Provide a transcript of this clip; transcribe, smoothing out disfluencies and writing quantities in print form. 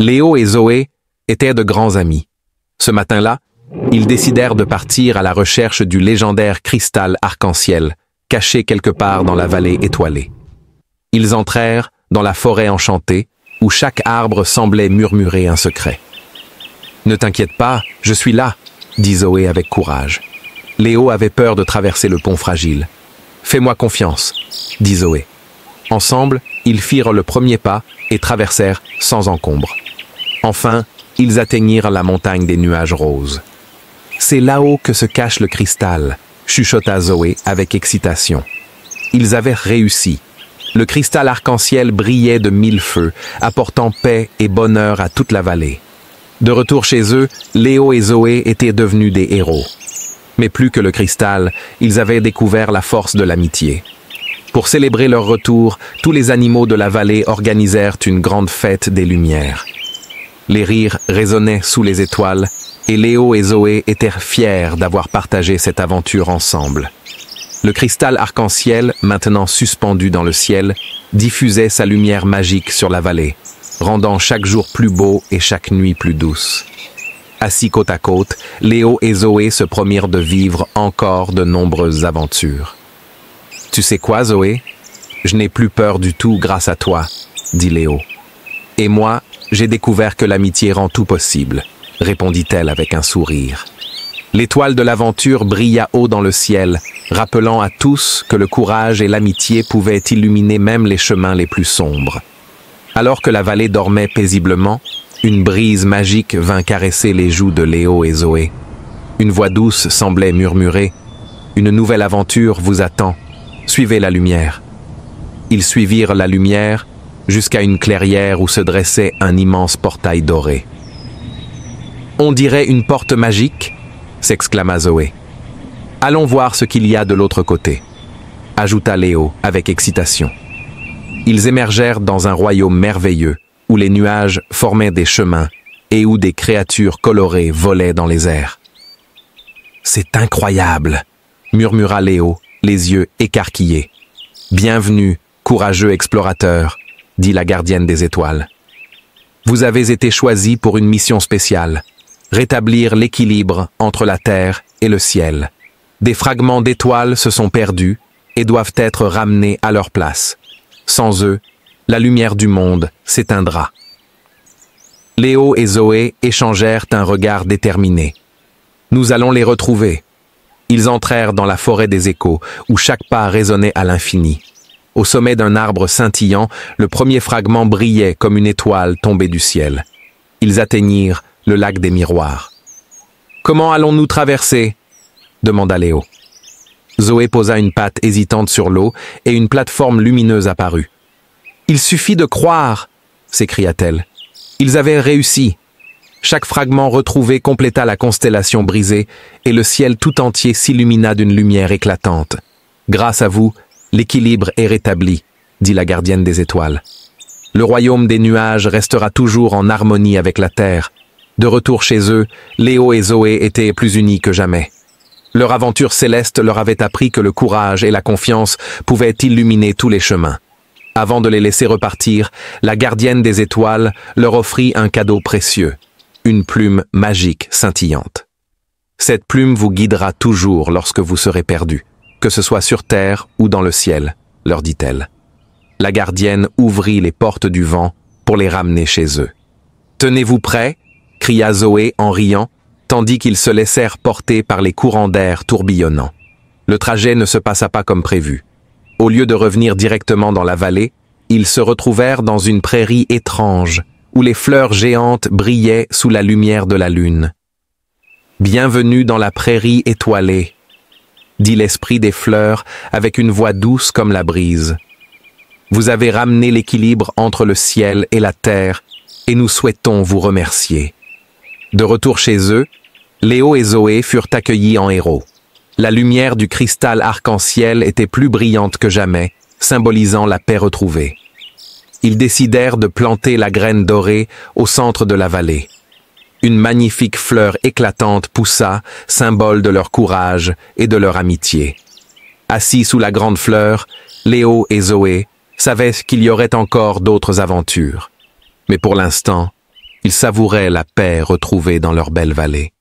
Léo et Zoé étaient de grands amis. Ce matin-là, ils décidèrent de partir à la recherche du légendaire cristal arc-en-ciel, caché quelque part dans la vallée étoilée. Ils entrèrent dans la forêt enchantée, où chaque arbre semblait murmurer un secret. « Ne t'inquiète pas, je suis là », dit Zoé avec courage. Léo avait peur de traverser le pont fragile. « Fais-moi confiance », dit Zoé. Ensemble, ils firent le premier pas et traversèrent sans encombre. Enfin, ils atteignirent la montagne des nuages roses. « C'est là-haut que se cache le cristal », chuchota Zoé avec excitation. Ils avaient réussi. Le cristal arc-en-ciel brillait de 1000 feux, apportant paix et bonheur à toute la vallée. De retour chez eux, Léo et Zoé étaient devenus des héros. Mais plus que le cristal, ils avaient découvert la force de l'amitié. Pour célébrer leur retour, tous les animaux de la vallée organisèrent une grande fête des Lumières. Les rires résonnaient sous les étoiles, et Léo et Zoé étaient fiers d'avoir partagé cette aventure ensemble. Le cristal arc-en-ciel, maintenant suspendu dans le ciel, diffusait sa lumière magique sur la vallée, rendant chaque jour plus beau et chaque nuit plus douce. Assis côte à côte, Léo et Zoé se promirent de vivre encore de nombreuses aventures. « Tu sais quoi, Zoé? Je n'ai plus peur du tout grâce à toi, » dit Léo. « Et moi, j'ai découvert que l'amitié rend tout possible, » répondit-elle avec un sourire. L'étoile de l'aventure brilla haut dans le ciel, rappelant à tous que le courage et l'amitié pouvaient illuminer même les chemins les plus sombres. Alors que la vallée dormait paisiblement, une brise magique vint caresser les joues de Léo et Zoé. Une voix douce semblait murmurer « Une nouvelle aventure vous attend, suivez la lumière ». Ils suivirent la lumière jusqu'à une clairière où se dressait un immense portail doré. « On dirait une porte magique ?» s'exclama Zoé. « Allons voir ce qu'il y a de l'autre côté », ajouta Léo avec excitation. Ils émergèrent dans un royaume merveilleux, où les nuages formaient des chemins et où des créatures colorées volaient dans les airs. « C'est incroyable !» murmura Léo, les yeux écarquillés. « Bienvenue, courageux explorateur !» dit la gardienne des étoiles. « Vous avez été choisis pour une mission spéciale. Rétablir l'équilibre entre la terre et le ciel. Des fragments d'étoiles se sont perdus et doivent être ramenés à leur place. Sans eux, la lumière du monde s'éteindra. » Léo et Zoé échangèrent un regard déterminé. « Nous allons les retrouver. » Ils entrèrent dans la forêt des échos, où chaque pas résonnait à l'infini. Au sommet d'un arbre scintillant, le premier fragment brillait comme une étoile tombée du ciel. Ils atteignirent le lac des miroirs. « Comment allons-nous traverser ?» demanda Léo. Zoé posa une patte hésitante sur l'eau et une plateforme lumineuse apparut. « Il suffit de croire !» s'écria-t-elle. Ils avaient réussi. Chaque fragment retrouvé compléta la constellation brisée et le ciel tout entier s'illumina d'une lumière éclatante. « Grâce à vous, l'équilibre est rétabli, » dit la gardienne des étoiles. « Le royaume des nuages restera toujours en harmonie avec la terre. » De retour chez eux, Léo et Zoé étaient plus unis que jamais. Leur aventure céleste leur avait appris que le courage et la confiance pouvaient illuminer tous les chemins. Avant de les laisser repartir, la gardienne des étoiles leur offrit un cadeau précieux, une plume magique scintillante. « Cette plume vous guidera toujours lorsque vous serez perdus, que ce soit sur terre ou dans le ciel, » leur dit-elle. La gardienne ouvrit les portes du vent pour les ramener chez eux. « Tenez-vous prêts ?» cria Zoé en riant, tandis qu'ils se laissèrent porter par les courants d'air tourbillonnants. Le trajet ne se passa pas comme prévu. Au lieu de revenir directement dans la vallée, ils se retrouvèrent dans une prairie étrange, où les fleurs géantes brillaient sous la lumière de la lune. « Bienvenue dans la prairie étoilée », dit l'esprit des fleurs avec une voix douce comme la brise. « Vous avez ramené l'équilibre entre le ciel et la terre, et nous souhaitons vous remercier. » De retour chez eux, Léo et Zoé furent accueillis en héros. La lumière du cristal arc-en-ciel était plus brillante que jamais, symbolisant la paix retrouvée. Ils décidèrent de planter la graine dorée au centre de la vallée. Une magnifique fleur éclatante poussa, symbole de leur courage et de leur amitié. Assis sous la grande fleur, Léo et Zoé savaient qu'il y aurait encore d'autres aventures. Mais pour l'instant, Ils savouraient la paix retrouvée dans leur belle vallée.